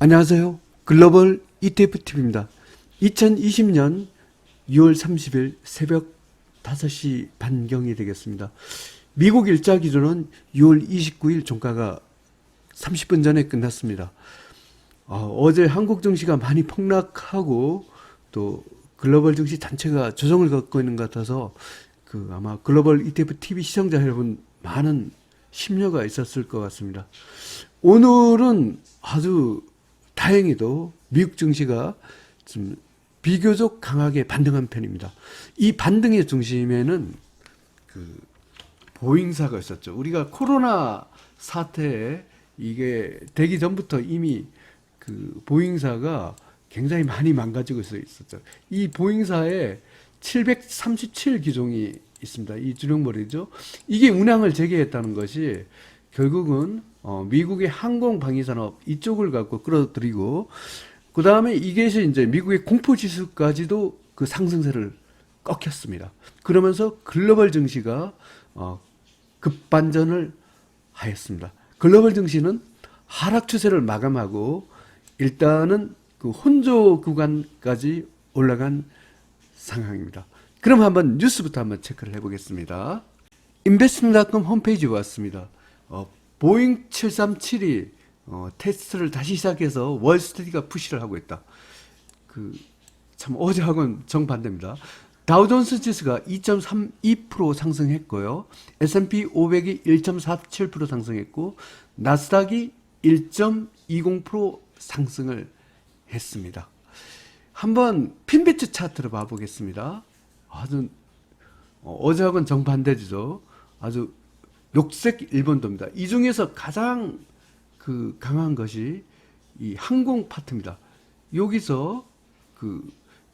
안녕하세요. 글로벌 ETFTV입니다. 2020년 6월 30일 새벽 5시 반경이 되겠습니다. 미국 일자 기준은 6월 29일 종가가 30분 전에 끝났습니다. 어제 한국 증시가 많이 폭락하고 또 글로벌 증시 전체가 조정을 겪고 있는 것 같아서 아마 글로벌 ETF TV 시청자 여러분 많은 심려가 있었을 것 같습니다. 오늘은 아주 다행히도 미국 증시가 좀 비교적 강하게 반등한 편입니다. 이 반등의 중심에는 보잉사가 있었죠. 우리가 코로나 사태에 이게 되기 전부터 이미 보잉사가 굉장히 많이 망가지고 있었죠. 이 보잉사에 737 기종이 있습니다. 이 주력머리죠. 이게 운항을 재개했다는 것이 결국은 미국의 항공 방위 산업 이쪽을 갖고 끌어들이고, 그 다음에 이것이 이제 미국의 공포 지수까지도 그 상승세를 꺾였습니다. 그러면서 글로벌 증시가 급반전을 하였습니다. 글로벌 증시는 하락 추세를 마감하고 일단은 그 혼조 구간까지 올라간 상황입니다. 그럼 한번 뉴스부터 한번 체크를 해보겠습니다. 인베스트닷컴 홈페이지에 왔습니다. 보잉 737이 테스트를 다시 시작해서 월스트리트가 푸시를 하고 있다. 참 어제하고는 정반대입니다. 다우존스 지수가 2.32% 상승했고요. S&P 500이 1.47% 상승했고 나스닥이 1.20% 상승을 했습니다. 한번 핀비트 차트를 봐보겠습니다. 아주 어제하고는 정반대죠. 아주 녹색 일본도입니다. 이 중에서 가장 강한 것이 이 항공 파트입니다. 여기서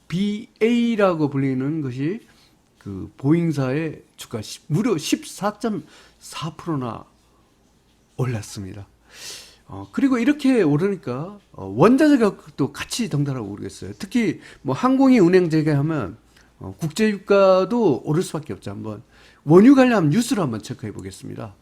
BA라고 불리는 것이 보잉사의 주가 무려 14.4%나 올랐습니다. 그리고 이렇게 오르니까 원자재 가격도 같이 덩달아 오르겠어요. 특히 뭐 항공이 운행 재개하면 국제 유가도 오를 수밖에 없죠. 한번 원유 관련 뉴스를 한번 체크해 보겠습니다.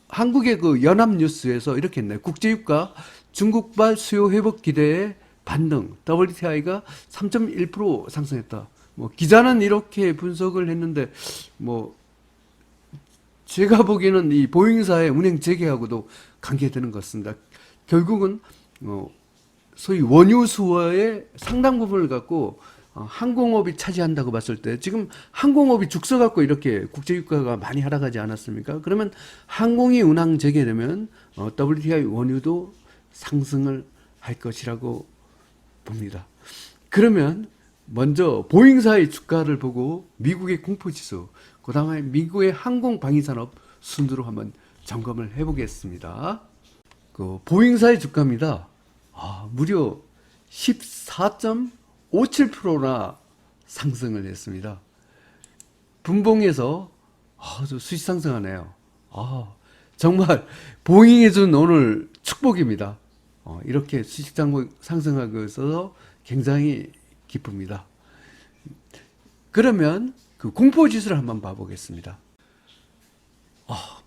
한국의 연합뉴스에서 이렇게 했네요. 국제유가 중국발 수요 회복 기대에 반등, WTI가 3.1% 상승했다. 뭐 기자는 이렇게 분석을 했는데 뭐 제가 보기에는 이 보잉사의 운행 재개하고도 관계되는 것 같습니다. 결국은 소위 원유 수요의 상당 부분을 갖고 항공업이 차지한다고 봤을 때, 지금 항공업이 죽서 갖고 이렇게 국제유가가 많이 하락하지 않았습니까? 그러면 항공이 운항 재개되면 WTI 원유도 상승을 할 것이라고 봅니다. 그러면 먼저 보잉사의 주가를 보고 미국의 공포지수, 그 다음에 미국의 항공 방위산업 순으로 한번 점검을 해보겠습니다. 보잉사의 주가입니다. 무려 14.57%나 상승을 했습니다. 분봉에서 아주 수시 상승하네요. 정말 보잉이 준 오늘 축복입니다. 이렇게 수시 상승하고 있어서 굉장히 기쁩니다. 그러면 공포지수를 한번 봐보겠습니다.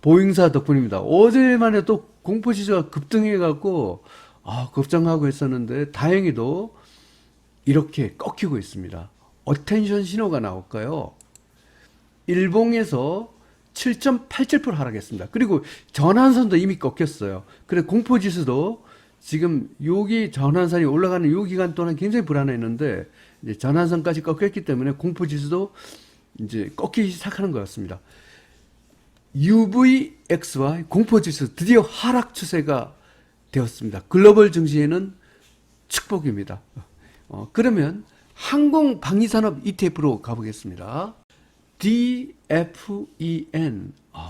보잉사 덕분입니다. 어제만 해도 공포지수가 급등해갖고 걱정하고 있었는데 다행히도 이렇게 꺾이고 있습니다. 어텐션 신호가 나올까요? 일봉에서 7.87% 하락했습니다. 그리고 전환선도 이미 꺾였어요. 그래서 공포지수도 지금 여기 전환선이 올라가는 이 기간 동안 굉장히 불안했는데 이제 전환선까지 꺾였기 때문에 공포지수도 이제 꺾이기 시작하는 것 같습니다. UVXY 공포지수 드디어 하락 추세가 되었습니다. 글로벌 증시에는 축복입니다. 그러면 항공 방위산업 ETF로 가보겠습니다. DFEN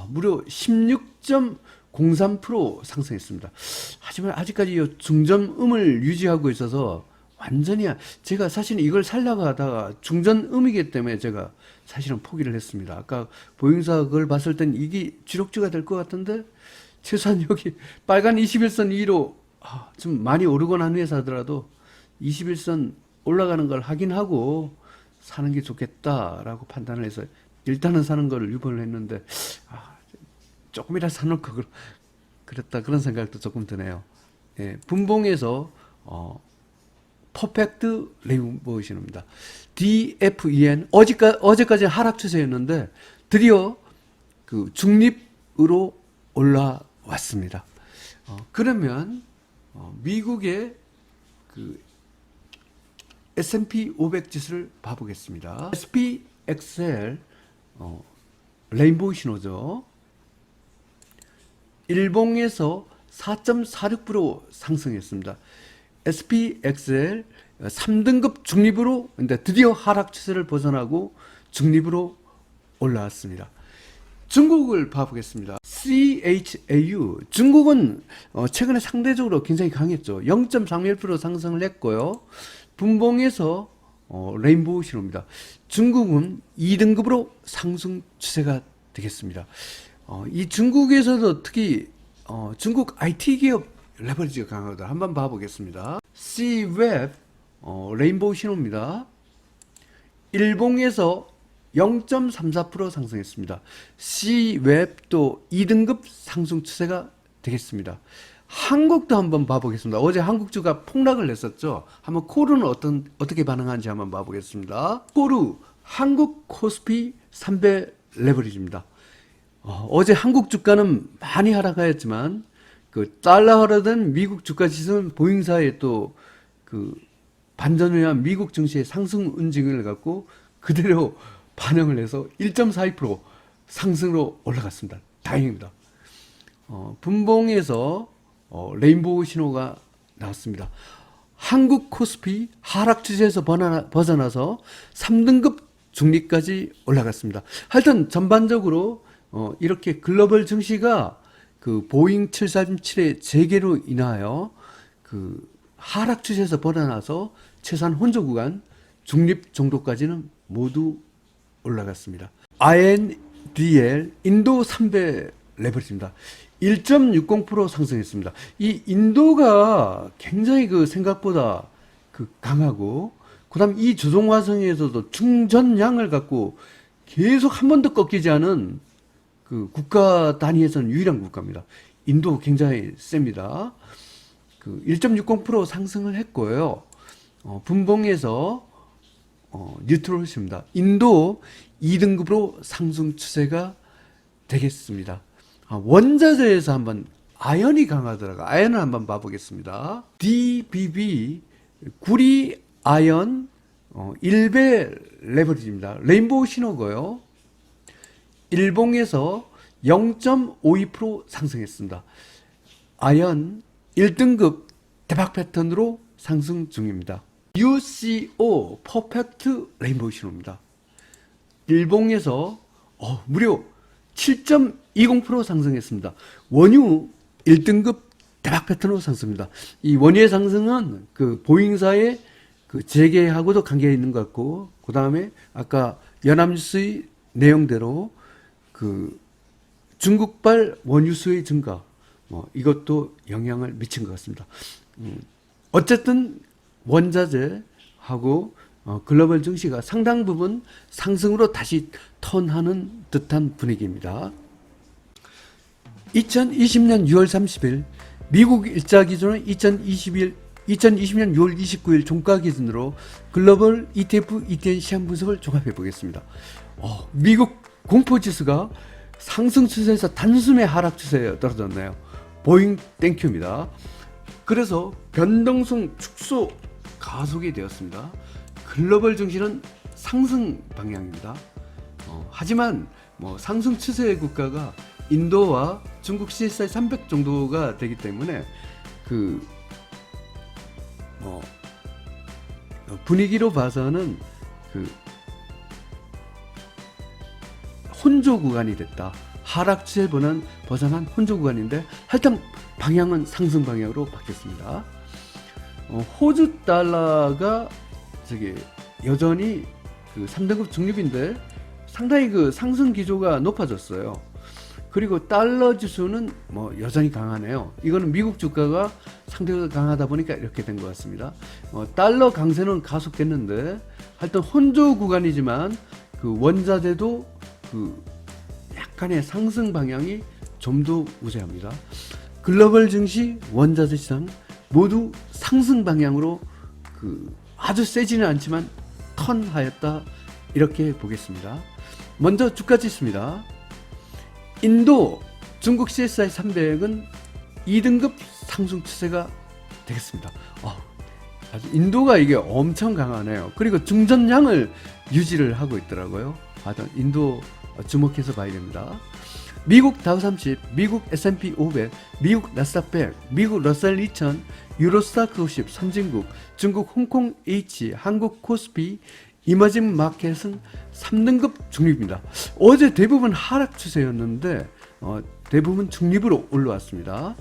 무려 16.03% 상승했습니다. 하지만 아직까지 이 중전음을 유지하고 있어서 완전히 제가 사실 이걸 살려고 하다가 중전음이기 때문에 제가 사실은 포기를 했습니다. 아까 보잉사 그걸 봤을 땐 이게 주력주가 될 것 같은데 최소한 여기 빨간 21선 위로 좀 많이 오르고 난 후에 사더라도 21선 올라가는 걸 확인하고 사는 게 좋겠다라고 판단을 해서 일단은 사는 걸 유보를 했는데 조금이라도 사놓고 그랬다 그런 생각도 조금 드네요. 예, 분봉에서 퍼펙트 레인보우 신호입니다. DFEN 어제까지 하락 추세였는데 드디어 그 중립으로 올라왔습니다. 그러면 미국의 그 S&P 500 지수를 봐보겠습니다. SPXL 레인보우 신호죠. 일봉에서 4.46% 상승했습니다. SPXL 3등급 중립으로 드디어 하락 추세를 벗어나고 중립으로 올라왔습니다. 중국을 봐보겠습니다. CHAU 중국은 최근에 상대적으로 굉장히 강했죠. 0.31% 상승을 했고요. 분봉에서 레인보우 신호입니다. 중국은 2등급으로 상승 추세가 되겠습니다. 이 중국에서도 특히 중국 IT 기업 레버리지가 강하다. 한번 봐보겠습니다. C웹 레인보우 신호입니다. 일봉에서 0.34% 상승했습니다. C웹도 2등급 상승 추세가 되겠습니다. 한국도 한번 봐보겠습니다. 어제 한국주가 폭락을 했었죠. 한번 코르는 어떻게 반응하는지 한번 봐보겠습니다. 코르 한국 코스피 300 레버리지입니다. 어제 한국 주가는 많이 하락하였지만 그 달러화된 미국 주가 지수는 보잉사의 또 그 반전을 위한 미국 증시의 상승 움직임을 갖고 그대로 반영을 해서 1.42% 상승으로 올라갔습니다. 다행입니다. 분봉에서 레인보우 신호가 나왔습니다. 한국 코스피 하락 추세에서 벗어나서 3등급 중립까지 올라갔습니다. 하여튼 전반적으로 이렇게 글로벌 증시가 그 보잉 737의 재개로 인하여 그 하락 추세에서 벗어나서 최소한 혼조 구간 중립 정도까지는 모두 올라갔습니다. INDL 인도 300 레버리지입니다. 1.60% 상승했습니다. 이 인도가 굉장히 그 생각보다 그 강하고 그다음 이 주동 과정에서도 충전량을 갖고 계속 한 번도 꺾이지 않은 그 국가 단위에서는 유일한 국가입니다. 인도 굉장히 셉니다. 그 1.60% 상승을 했고요. 분봉에서 뉴트럴입니다. 인도 2등급으로 상승 추세가 되겠습니다. 원자재에서 한번 아연이 강하더라고요. 아연을 한번 봐보겠습니다. DBB 구리 아연 1배 레버리지입니다. 레인보우 신호고요. 일봉에서 0.52% 상승했습니다. 아연 1등급 대박 패턴으로 상승 중입니다. UCO 퍼펙트 레인보우 신호입니다. 일봉에서 무려 7.20% 상승했습니다. 원유 1등급 대박 패턴으로 상승입니다. 이 원유의 상승은 그 보잉사의 그 재개하고도 관계가 있는 것 같고, 그 다음에 아까 연합뉴스의 내용대로 그 중국발 원유수의 증가, 이것도 영향을 미친 것 같습니다. 어쨌든 원자재하고 글로벌 증시가 상당 부분 상승으로 다시 턴하는 듯한 분위기입니다. 2020년 6월 30일 미국 일자 기준은 2020년 6월 29일 종가 기준으로 글로벌 ETF, ETN 시장 분석을 종합해 보겠습니다. 미국 공포지수가 상승 추세에서 단숨에 하락 추세에 떨어졌네요. 보잉 땡큐입니다. 그래서 변동성 축소 가속이 되었습니다. 글로벌 증시는 상승 방향입니다. 하지만 상승 추세의 국가가 인도와 중국 CSI 300 정도가 되기 때문에 그 분위기로 봐서는 그 혼조 구간이 됐다. 하락 추세 벗어난 혼조 구간인데 하여튼 방향은 상승 방향으로 바뀌었습니다. 호주 달러가 여전히 그 3등급 중립인데 상당히 그 상승 기조가 높아졌어요. 그리고 달러 지수는 여전히 강하네요. 이거는 미국 주가가 상대적으로 강하다 보니까 이렇게 된 것 같습니다. 달러 강세는 가속됐는데 하여튼 혼조 구간이지만 그 원자재도 그 약간의 상승 방향이 좀 더 우세합니다. 글로벌 증시, 원자재 시장 모두 상승 방향으로 아주 세지는 않지만 턴하였다, 이렇게 보겠습니다. 먼저 주가 지수입니다. 인도 중국 CSI 300은 2등급 상승 추세가 되겠습니다. 아주 인도가 이게 엄청 강하네요. 그리고 중전량을 유지를 하고 있더라고요. 하여튼 인도 주목해서 봐야 됩니다. 미국 다우30, 미국 S&P 500, 미국 나스닥 100, 미국 러셀 2000, 유로스타크 50, 선진국, 중국 홍콩 H, 한국 코스피, 이머징 마켓은 3등급 중립입니다. 어제 대부분 하락 추세였는데 대부분 중립으로 올라왔습니다.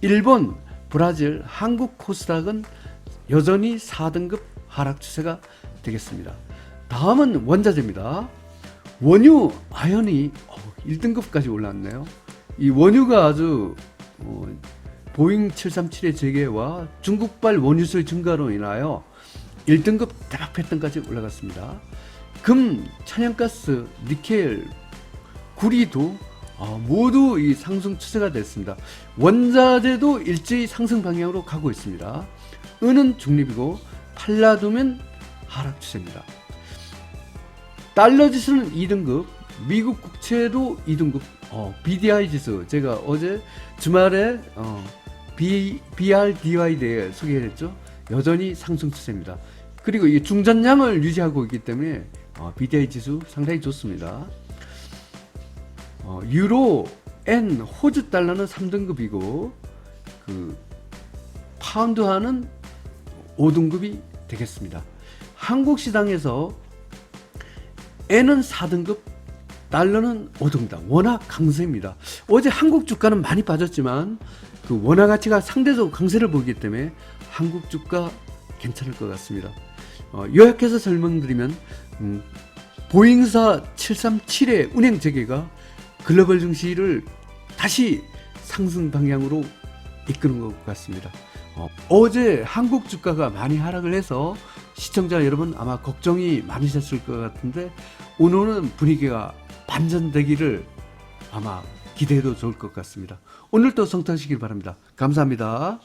일본, 브라질, 한국 코스닥은 여전히 4등급 하락 추세가 되겠습니다. 다음은 원자재입니다. 원유, 아연이 1등급까지 올랐네요. 이 원유가 아주 보잉 737의 재개와 중국발 원유수의 증가로 인하여 1등급 대박 패턴까지 올라갔습니다. 금, 천연가스, 니켈, 구리도 모두 이 상승 추세가 됐습니다. 원자재도 일제히 상승 방향으로 가고 있습니다. 은은 중립이고 팔라듐은 하락 추세입니다. 달러 지수는 2등급, 미국 국채도 2등급, BDI 지수, 제가 어제 주말에 BRDY 대회 소개했죠. 여전히 상승 추세입니다. 그리고 이 중전량을 유지하고 있기 때문에 BDI 지수 상당히 좋습니다. 유로, 엔, 호주 달러는 3등급이고 파운드화는 5등급이 되겠습니다. 한국 시장에서 엔은 4등급, 달러는 5등급, 워낙 강세입니다. 어제 한국 주가는 많이 빠졌지만 원화 가치가 상대적으로 강세를 보이기 때문에 한국 주가 괜찮을 것 같습니다. 요약해서 설명드리면 보잉사 737의 운행 재개가 글로벌 증시를 다시 상승 방향으로 이끄는 것 같습니다. 어제 한국 주가가 많이 하락을 해서 시청자 여러분 아마 걱정이 많으셨을 것 같은데 오늘은 분위기가 반전되기를 아마 기대해도 좋을 것 같습니다. 오늘도 성탄하시길 바랍니다. 감사합니다.